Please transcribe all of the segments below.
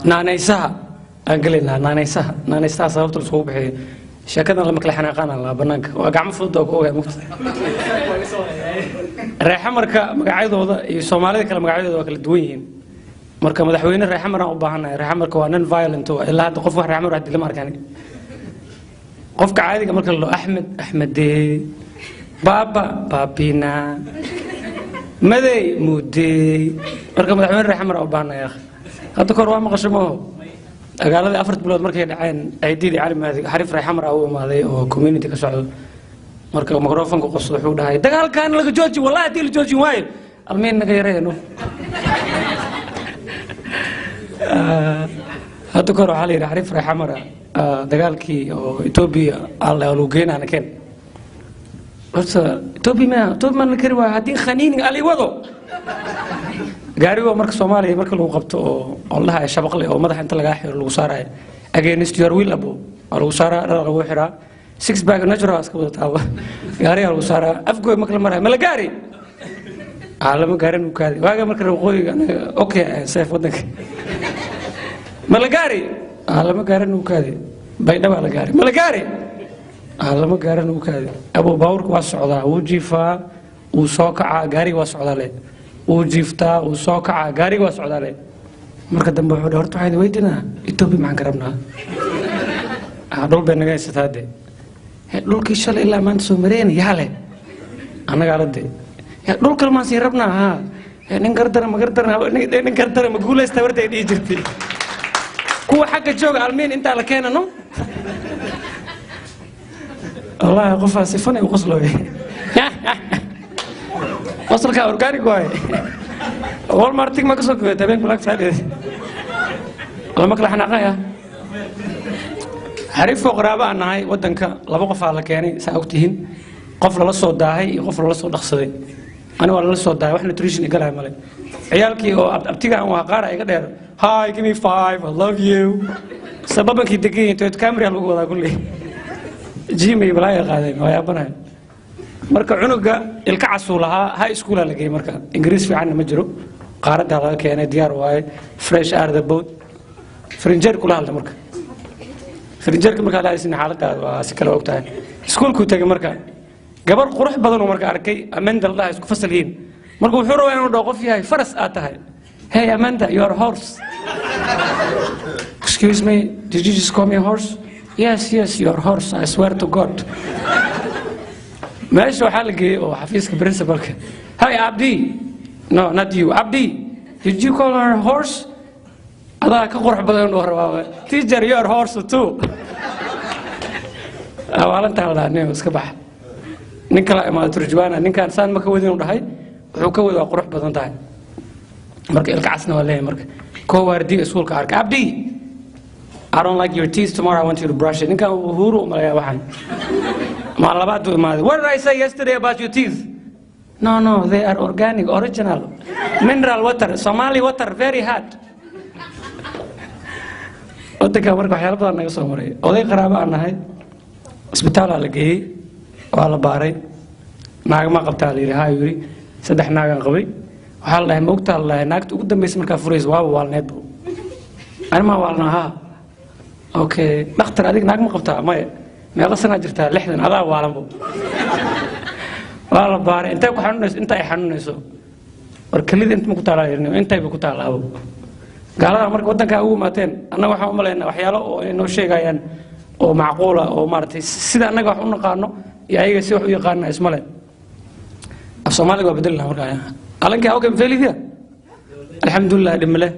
naanaysaha aan gelaynaa naanaysaha sababta la isugu bixiyo sheekadan lama kala xanaaqaan la banaanka waa gacmo fudud oo ku ogaa mugta reexamarka magacyadooda iyo Soomaalida kala magacyadooda waa kala duwan yihiin marka madaxweyne reexamar aan u baahanahay reexamarka waa non violent oo ilaa hadda qof wax reexamar ah dilma arkaan qofka caadiga marka la Axmede Baba Babina Maday Mudee marka madaxweyne reexamar u baahanahay hadda kor waa maqashimo agaalada afar bilood markay dhaceen ciidii cali maadi xarif reexamar ah oo maaday oo community ka socdo marka microphone-ku qosdo wuxuu dhahay dagaalkan laga jooji wallahi hadii la joojin waayo almeen naga yareeno hadda kor waxa la yiraahdaa xarif reexamar dagaalkii oo Ethiopia alla loo geenana keen horta Ethiopia ma la kari waa hadii khaniini ali wado gaariga marka Soomaaliya marka lagu qabto oo Allah ay shabaq leh oo madax inta laga xiro lagu saaray against your will abo lagu saaraa lagu xiraa six bag natural iska wada taaba gaariga lagu saaraa afgooy marka la maray ma la gaari aalama gaarin u kaadi waaga marka waqooyiga okay safe wadanka ma la gaari aalama gaarin u kaadi baydhaba la gaari ma la gaari aalama gaarin u kaadi abo baawrku waa socdaa uu jiifaa uu soo kaca gaariga waa socdaa le uu jiiftaa uu soo kaca gaariga waa socdaa le marka dambe wuxuu horta waxay weydiinaa Ethiopia maxaan ka rabnaa dhul bay naga haysataa dhulkii shalay ilaa maanta soo mareen yaale anaga arade dhul kale ma sii rabnaa ha nin gardara ma guulaysta warday dhii jirtay kuwa xagga jooga almeen inta la keenano wallahi qofaas sifan ay qoslooy qosolka organic waay Walmart ma ka soo go'ay tabeen Black Friday lama kala xanaaqaya xariifo qaraaba anahay wadanka laba qof la keenay saa ogtihiin qof la soo daahay iyo qof la soo dhaqsaday ana waa la soo daahay wax nutrition igalay male ciyaalkii oo abtiga aan waa qaar iga dheer hi give me 5 I love you sababankii degay inta camera lagu wada kulli jimmy balay qaaday waa yaabanahay marka cunuga ilka casuulaha high school la geeyay marka ingiriis fiican ma jiro qaarada laga keenay diyaar waay fresh air the boat frinjer kula hadla marka frinjerka marka la isna xaaladda waa si kala ogtahay iskuulku tagay marka gabar qurux badan oo marka arkay Amanda la isku fasalhiin marka wuxuu rabaa inuu qof yahay faras aad tahay hey Amanda you are a horse excuse me did you just call me a horse yes you are a horse I swear to God ماشي وحالك وحفيزك برنسبلك هاي عبدي no not you عبدي did you call her a horse هذا كقرح بدن ورا teacher you are horse too أولا تعال نيم اسكبح نكلا ما ترجوانا نكان إنسان ما كودين ودهاي وحكود وقرح بدن تاعي مرك الكعسنا ولا مرك كواردي اسول كارك عبدي I don't like your teeth tomorrow I want you to brush it نكان هورو ما يا واحد what did I say yesterday about your teeth? No, they are organic, original. Mineral water, Somali water, very hot. ودك أمرك وحيل بدنا نقص عمري. أودي قرابة أنا هاي. إسبتال على جي. وعلى باري. ناق ما قبت على هاي يوري. سدح ناق قوي. وحال الله موقت الله ناق تقدم باسم الكافوريز واو والنبو. أنا ما والناها. أوكي. نختار هذيك ناق ما قبتها ما ما قصنا جرتها لحدا هذا وعلمه والله باري انت حنونس انت حنونسو وركليد انت ما كنت على انت بكنت على ابو قال marka wadanka ugu maateen anaga waxa u maleynaa waxyaalo oo inoo sheegayaan oo macquul ah oo maartay sida anaga wax u naqaano iyo ayaga si wax u yaqaanaa ismale Soomaaliga waa bedel markaa alanka oo kan feelidiya alxamdulillah dhimale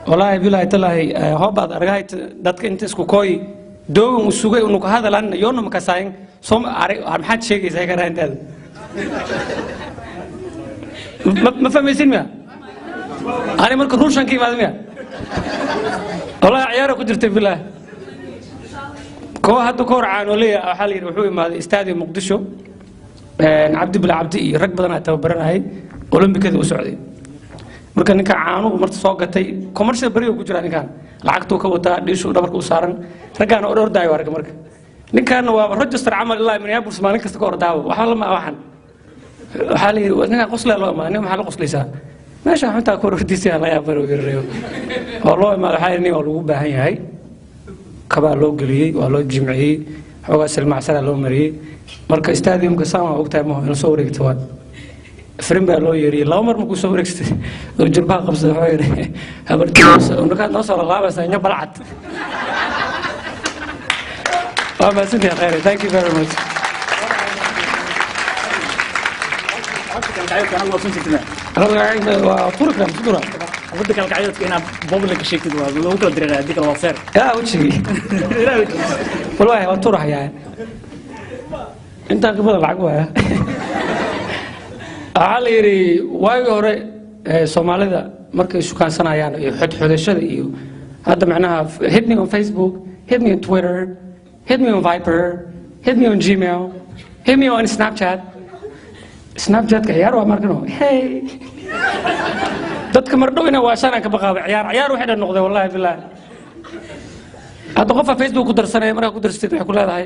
wallahi billahi talahi hoobaad argay dadka inta isku kooy دوم وسوقي إنه كهذا لأن يوم مكساين صوم محد شيء زي كذا أنت ما فهم يسمع أنا مركز روشان كيف هذا ميا والله عياره قدرت بالله كوا هذا كور عن ولي حالي روحي ما استادي مقدشو عبد بالله عبدي ركب بدنا تبرنا هاي أولمبي كذا وسعودي marka ninka caano marta soo gatay commercial bariyo ku jira ninkan lacagtu ka wata dhisho dhabarka u saaran ragaan oo ordaayo arag marka ninkan waa register amal ilaa min yaabur Soomaali kasta ka ordaawo waxa la ma waxan waxa la ninka qosla loo ma nin waxa la qoslaysa meesha xunta ku rufdiisa la yaabaro والله ما حيرني والله باهي هاي كبار لو قليي والله جمعي حواس المعسرة لو مري مركز استاديوم كسامة وقتها ما هو نصور كتوان فريم بالو يري لا مر مكو صور كست الجربا قبض حوير هبرت ونكان نصر الله بس أنا بلعت ما سنتي خير thank you very much وطرق لم تدرى ودك القعدة هنا بوبلك شيء كده لو كل درجة هذيك الوفير يا وجهي والله وطرح يعني انت قبل العقوة عاليري واي هوري سوماليدا markay shukaansanayaan iyo xudxudashada iyo hadda macnaha hit me on Facebook hit me on Twitter hit me on Viber hit me on Gmail hit me on Snapchat ka ciyaar waa markano hey dadka mar dhowina waa shanaan ka baqaaba ciyaar waxay dhan noqday wallahi billaah hadda qofa Facebook ku darsanay markaa ku darsatay waxay ku leedahay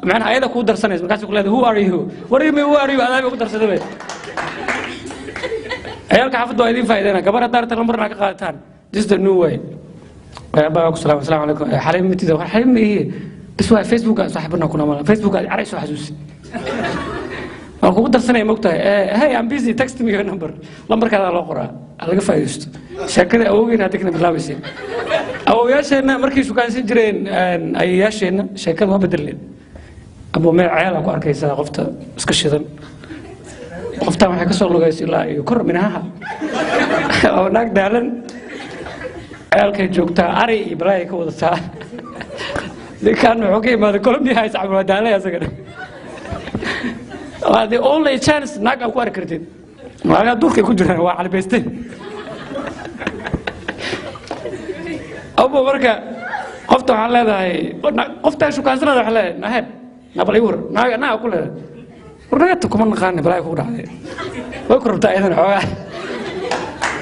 macnaha ayada ku darsanaysa markaas ku leedahay who are you what do you mean who are you adaaba ku darsaday عيالك حافظوا هذه فائدة كبر دارت الأمر قاتان just the new way أبا السلام عليكم حليم متى حليم إيه بس هو فيسبوك صاحبنا كنا مالا فيسبوك عريس وحجوس أنا كنت درسنا مقطع hey I'm busy text me your number كذا الله قرأ ألقى فايدست شكله أوجين هتكنا باللابسين أو ياشنا مركز وكان سجرين أي ياشنا شكله ما بدلين أبو ما عيالك وأركيسا قفت اسكشيدن qoftaan waxay ka soo lugaysa ilaa iyo kor minaha oo naag daalan ceelkay joogtaa ari iyo balaay ka wadataa ninkaan wuxuu ka imaaday Colombia hay sacabula daalay asagana waa the only chance naag aan ku arki kartid waaga duurkay ku jiraan waa calbeysteen abu marka qofta waxaan leedahay qoftaan shukaansanada waxaa leedahay naheb nabal iwar naag ku leedahay ورنيت كمان نقارن بلاي كورة وكرة بتاعنا حواه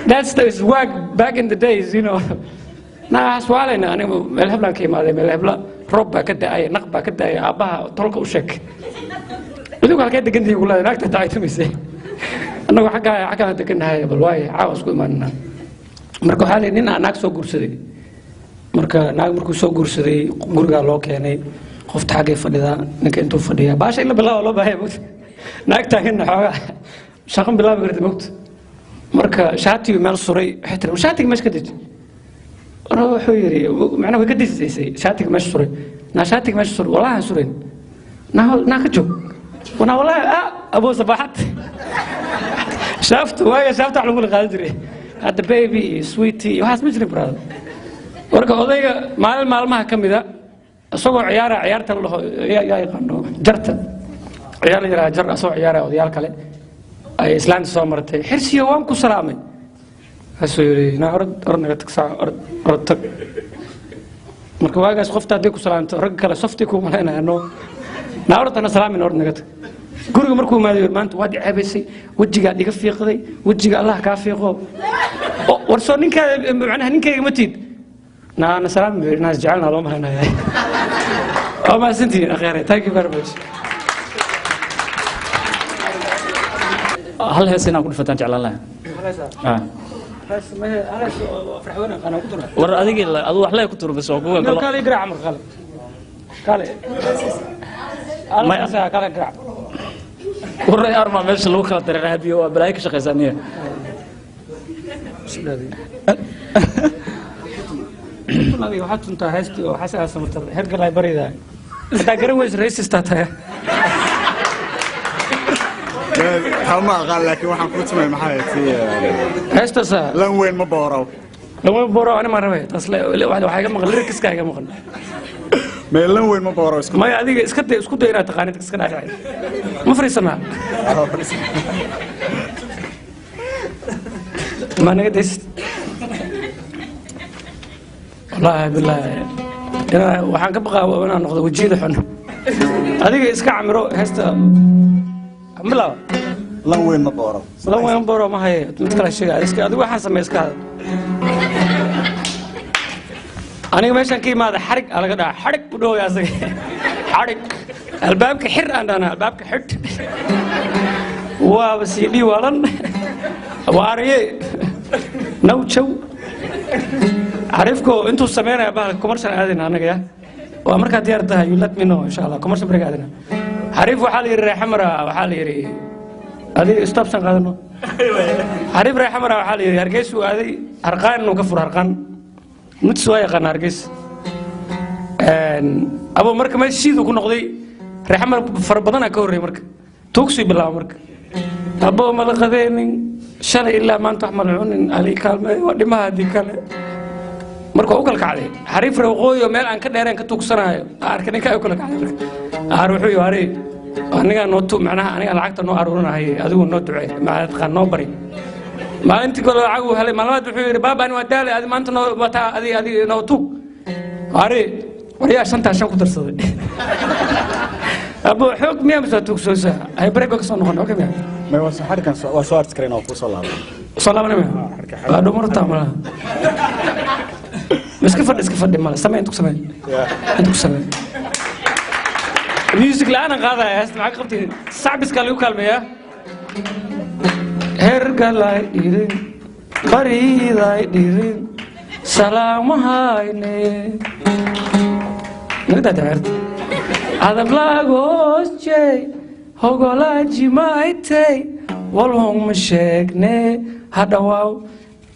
that's the swag back in the days you know ناس والنا أنا ملهبلا كيما هذا ملهبلا ربع كده أي نقبة كده أي أباها طلق وشك بدو قال كده كنتي يقول لك تاعي تمسي أنا حكى هذا كنا هاي بالواي عاوز كل ما مركو حالي نينا ناك سو قرصدي مركو سو قرصدي قرقا لوك يعني قفت حاجة فنيدا نك أنتو فنيا باش إلا بالله والله بهاي موت ناكتها هنا حاجة شاقم بالله بقدر موت مركا شاتي ومال صوري حتى وشاتي مش كديت أنا حويري معناه كديت زي شاتي مش صوري نا شاتي مش صوري والله صورين نا كجو وانا والله أبو صباحت شافت على مول غادري هذا بيبي سويتي وحاس مجري براد مركا هذا مال ما كم ذا أصور عيارة الله يا يقانو جرت عيار جر أصور عيارة وديال كله أي إسلام صامرته حرسي وامكو سلامي هسوي نا أرد نقطك ساعة أردك مركواجا سقفت أديكو سلام ترجع كلا صفتكو ملنا إنه نا أرد أنا سلامي أرد نقطك قولوا مركو ما يدير ما أنت وادي عبسي وجهك قاعد يقفي قضي وجهك الله كافي قو ورسولين كذا معناه نين كذا متيد أنا سلام الناس جعلنا لهم هنا ما سنتي أخيرا thank you very much هل هسنا أقول فتان جعل الله بس ما أنا فرحونا أنا كتر ور أديك أدو أحلى كتر بس أقول كالي قرع عمر كالي ما يسا كالي قرع ور أربع مش لو خلت ترى هذه وبلايك شقة ثانية والله وحتى أنت هستي وحسن أسمر هرجع لا يبري ذا أنت قرويش رئيس استاتها ما قال لك واحد كنت ما محايتي هستسا لين وين مبارو لو بورو أنا ما رميت أصلا واحد حاجة مغل ركز كاية مغل ما لين وين مبارو ما يعدي اسكت هنا تقانيت اسكت عشان ما فري سمع ما نقدس والله بالله أنا وحن كبقى وأنا نقضي وجهي حن هذيك إسكع عمرو هستا عملا لين وين مبارو لين وين مبارو ما هي متكلم شيء إسكع هذيك واحد سمي إسكع أنا ماشان كي ماذا حرق على كذا حرق بدو يا سيد حرق الباب كحر أنا الباب كحرت وبسيلي ولن واري نوتشو عارفكو انتوا سمعنا بقى كوميرشال ادنا انا يا وامريكا ديارتها يولد منه ان شاء الله كوميرشال بريك ادنا عارف وحال يري حمراء وحال يري هذه ستوب سان قادنو عارف ري حمراء وحال يري هرقيس هذه هرقان وكفر هرقان متسوايا قان هرقيس ابو مركه ما شيدو ku noqday ree xamar far badan ka horeey marka tuugsi bilaw marka abo ma la qadeenin shalay ilaa maanta wax ma cunin ali kaalmay waa dhimaha di kale marka uu kala kacday xariif reeqooyo meel aan ka dheereen ka tuugsanayo arkan ka kala kacday marka wuxuu yahay aniga nootu macnaha aniga lacagta noo aruurinahay adigu noo ducay ma qaan noo bari maalintii kale lacag uu helay maalmaad wuxuu yiri baaba ani waa daalay adi maanta noo wata adi noo tuug وريا شنطة عشان كنت رصدي أبو حق مية مساتوك سوسة هاي بريك وكسر نخون أوكي مية ما هو صحيح كان وصورت سكرين أو صلاة صلاة من مية هذا مرة تعملها بس كيف فدي ماله سمع أنتك سمع أنتك سمع الميوزك اللي أنا قاعدة يا اسمع قبتي صعب بس قال يوكل مية هرقلاي إيرين بريداي إيرين سلام هايني نقدر تعرف هذا بلاغوس جاي هقولا جماعتي والهم مشاكني هذا واو